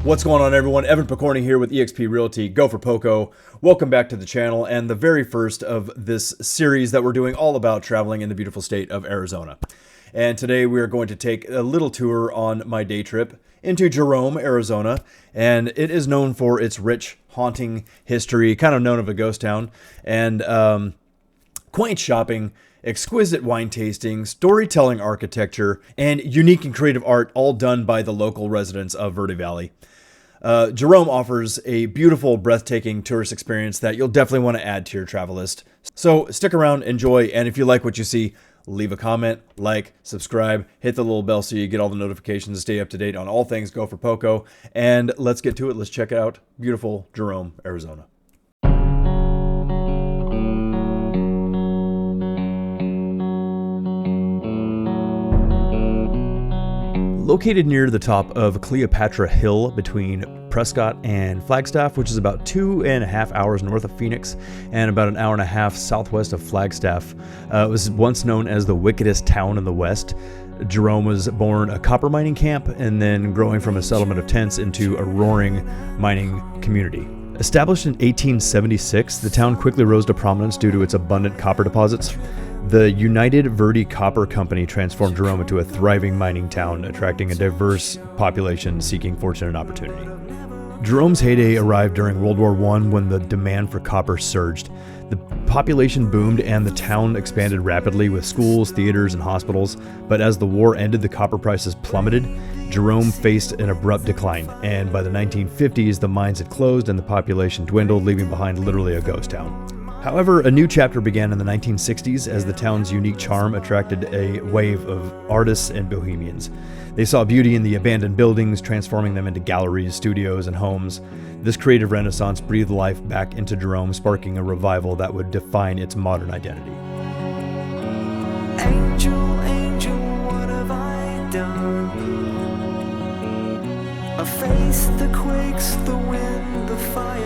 What's going on, everyone? Evan Picorni here with eXp Realty. Go for Poco. Welcome back to the channel and the very first of this series that we're doing all about traveling in the beautiful state of Arizona. And today we are going to take a little tour on my day trip into Jerome, Arizona. And it is known for its rich, haunting history, kind of known of a ghost town, and quaint shopping, exquisite wine tasting, storytelling architecture, and unique and creative art, all done by the local residents of Verde Valley. Jerome offers a beautiful, breathtaking tourist experience that you'll definitely want to add to your travel list. So stick around, enjoy, and if you like what you see, leave a comment, like, subscribe, hit the little bell so you get all the notifications to stay up to date on all things Go for Poco. And let's get to it. Let's check out beautiful Jerome, Arizona. Located near the top of Cleopatra Hill between Prescott and Flagstaff, which is about 2.5 hours north of Phoenix and about an hour and a half southwest of Flagstaff, it was once known as the wickedest town in the West. Jerome was born a copper mining camp and then growing from a settlement of tents into a roaring mining community. Established in 1876, the town quickly rose to prominence due to its abundant copper deposits. The United Verde Copper Company transformed Jerome into a thriving mining town, attracting a diverse population seeking fortune and opportunity. Jerome's heyday arrived during World War I when the demand for copper surged. The population boomed and the town expanded rapidly with schools, theaters, and hospitals. But as the war ended, the copper prices plummeted. Jerome faced an abrupt decline, and by the 1950s, the mines had closed and the population dwindled, leaving behind literally a ghost town. However, a new chapter began in the 1960s as the town's unique charm attracted a wave of artists and bohemians. They saw beauty in the abandoned buildings, transforming them into galleries, studios, and homes. This creative renaissance breathed life back into Jerome, sparking a revival that would define its modern identity. Angel, angel, what have I done? A face that quakes, the wind, the fire.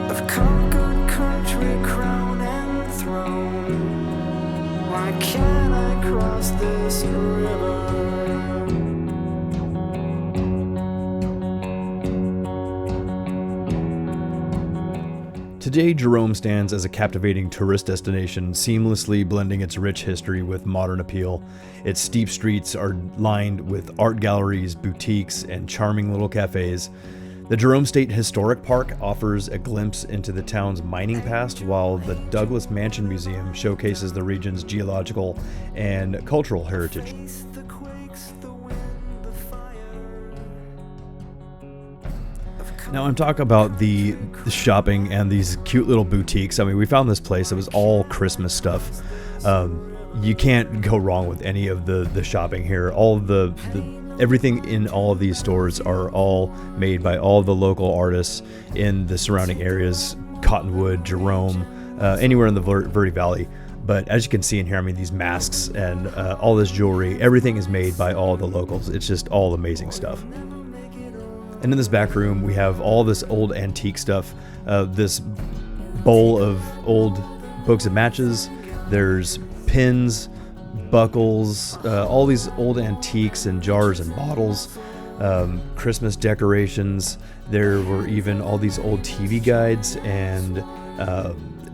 I've conquered country, crown and throne. Why can't I cross this river? Today, Jerome stands as a captivating tourist destination, seamlessly blending its rich history with modern appeal. Its steep streets are lined with art galleries, boutiques, and charming little cafes. The Jerome State Historic Park offers a glimpse into the town's mining past, while the Douglas Mansion Museum showcases the region's geological and cultural heritage. Now I'm talking about the shopping and these cute little boutiques. I mean, we found this place that was all Christmas stuff. You can't go wrong with any of the shopping here. All of the everything in all of these stores are all made by all the local artists in the surrounding areas, Cottonwood, Jerome, anywhere in the Verde Valley. But as you can see in here, I mean, these masks and all this jewelry, everything is made by all the locals. It's just all amazing stuff. And in this back room, we have all this old antique stuff, this bowl of old books and matches. There's pins, buckles, all these old antiques and jars and bottles, Christmas decorations. There were even all these old TV guides and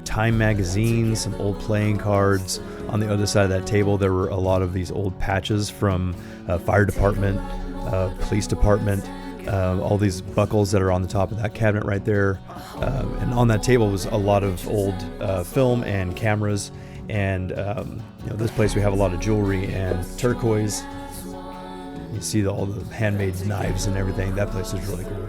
Time magazines, some old playing cards. On the other side of that table, there were a lot of these old patches from fire department, police department, all these buckles that are on the top of that cabinet right there. And on that table was a lot of old film and cameras. And this place we have a lot of jewelry and turquoise. You see all the handmade knives and everything. That place is really cool.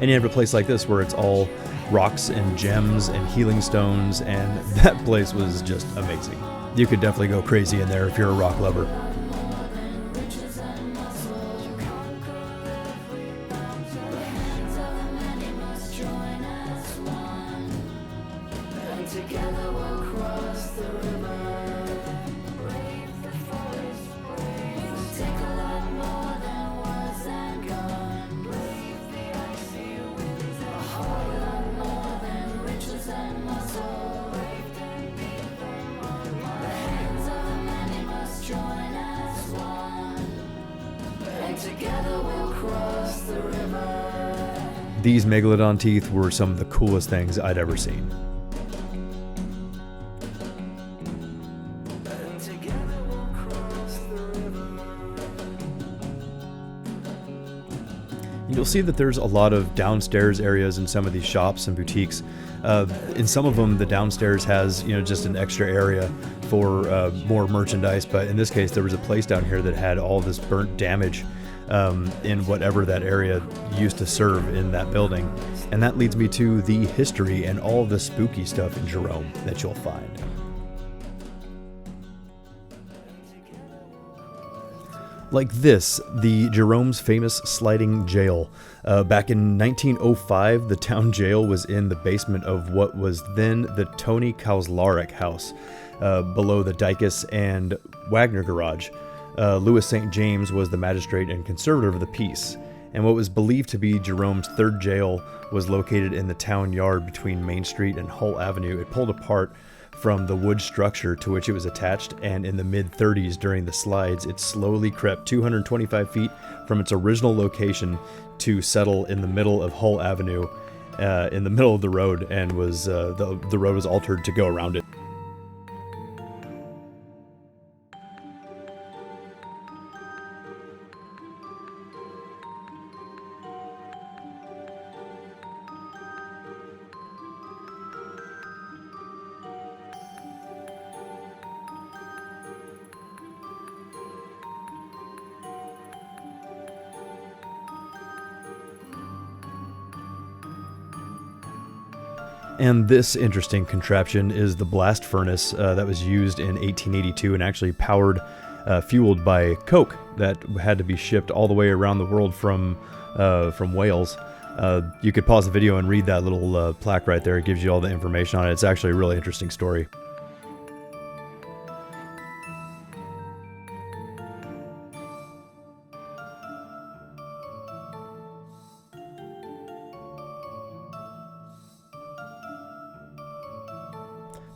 And you have a place like this where it's all rocks and gems and healing stones, and that place was just amazing. You could definitely go crazy in there if you're a rock lover. Join us. These megalodon teeth were some of the coolest things I'd ever seen. You'll see that there's a lot of downstairs areas in some of these shops and boutiques. In some of them, the downstairs has, just an extra area for more merchandise. But in this case, there was a place down here that had all this burnt damage in whatever that area used to serve in that building. And that leads me to the history and all the spooky stuff in Jerome that you'll find. Like this, the Jerome's famous sliding jail. Back in 1905, the town jail was in the basement of what was then the Tony Kauslaric house, below the Dykus and Wagner garage. Louis St. James was the magistrate and conservator of the peace, and what was believed to be Jerome's third jail was located in the town yard between Main Street and Hull Avenue. It pulled apart from the wood structure to which it was attached, and in the mid-30s during the slides, it slowly crept 225 feet from its original location to settle in the middle of Hull Avenue, in the middle of the road, and was the road was altered to go around it. And this interesting contraption is the blast furnace that was used in 1882 and actually fueled by coke that had to be shipped all the way around the world from Wales. You could pause the video and read that little plaque right there. It gives you all the information on it. It's actually a really interesting story.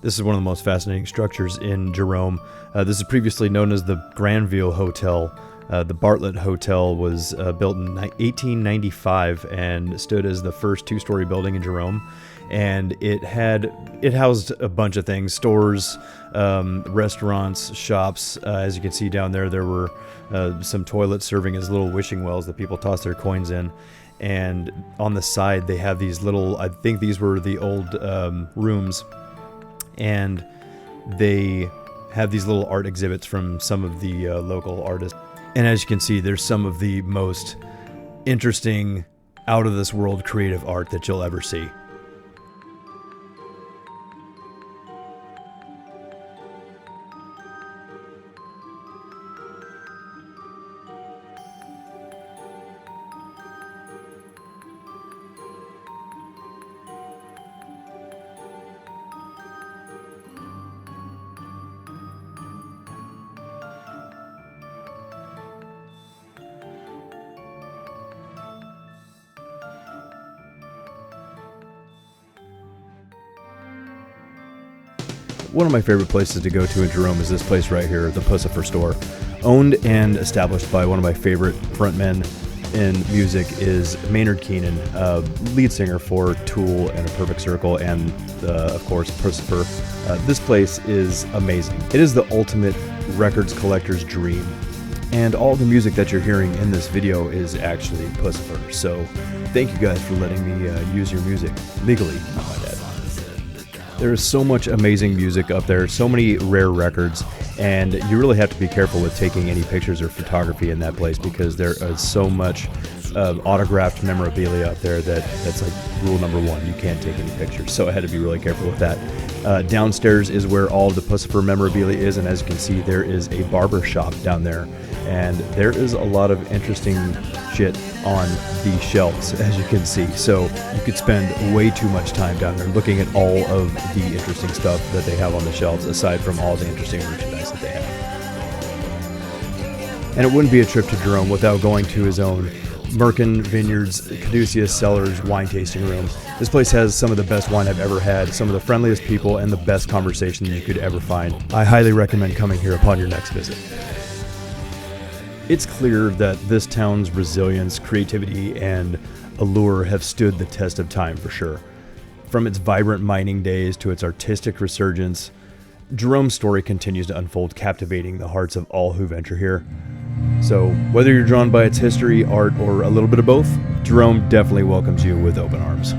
This is one of the most fascinating structures in Jerome. This is previously known as the Granville Hotel. The Bartlett Hotel was built in 1895 and stood as the first two-story building in Jerome. And it housed a bunch of things: stores, restaurants, shops. As you can see down there, there were some toilets serving as little wishing wells that people tossed their coins in. And on the side, they have these little, I think these were the old rooms. And they have these little art exhibits from some of the local artists. And as you can see, there's some of the most interesting, out-of-this-world creative art that you'll ever see. One of my favorite places to go to in Jerome is this place right here, the Puscifer Store. Owned and established by one of my favorite frontmen in music is Maynard Keenan, lead singer for Tool and A Perfect Circle, and of course Puscifer. This place is amazing. It is the ultimate records collector's dream, and all the music that you're hearing in this video is actually Puscifer. So thank you guys for letting me use your music legally, not my dad. There is so much amazing music up there, so many rare records, and you really have to be careful with taking any pictures or photography in that place because there is so much autographed memorabilia up there that's like rule number one: you can't take any pictures. So I had to be really careful with that. Downstairs is where all the Puscifer memorabilia is, and as you can see, there is a barber shop down there, and there is a lot of interesting shit on the shelves, as you can see. So you could spend way too much time down there looking at all of the interesting stuff that they have on the shelves, aside from all the interesting merchandise that they have. And it wouldn't be a trip to Jerome without going to his own Merkin Vineyards Caduceus Cellars wine tasting room. This place has some of the best wine I've ever had, some of the friendliest people, and the best conversation you could ever find. I highly recommend coming here upon your next visit. It's clear that this town's resilience, creativity, and allure have stood the test of time for sure. From its vibrant mining days to its artistic resurgence, Jerome's story continues to unfold, captivating the hearts of all who venture here. So, whether you're drawn by its history, art, or a little bit of both, Jerome definitely welcomes you with open arms.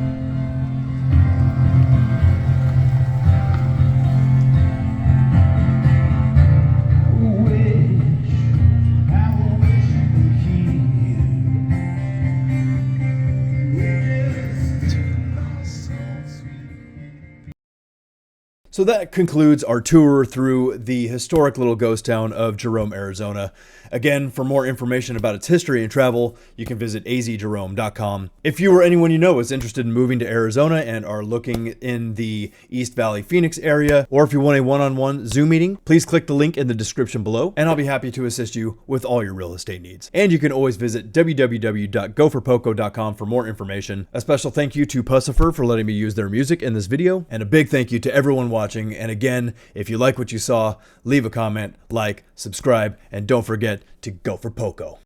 So that concludes our tour through the historic little ghost town of Jerome, Arizona. Again, for more information about its history and travel, you can visit azjerome.com. If you or anyone you know is interested in moving to Arizona and are looking in the East Valley, Phoenix area, or if you want a one-on-one Zoom meeting, please click the link in the description below, and I'll be happy to assist you with all your real estate needs. And you can always visit www.goforpoco.com for more information. A special thank you to Puscifer for letting me use their music in this video, and a big thank you to everyone watching. And again, if you like what you saw, leave a comment, like, subscribe, and don't forget to go for Poco.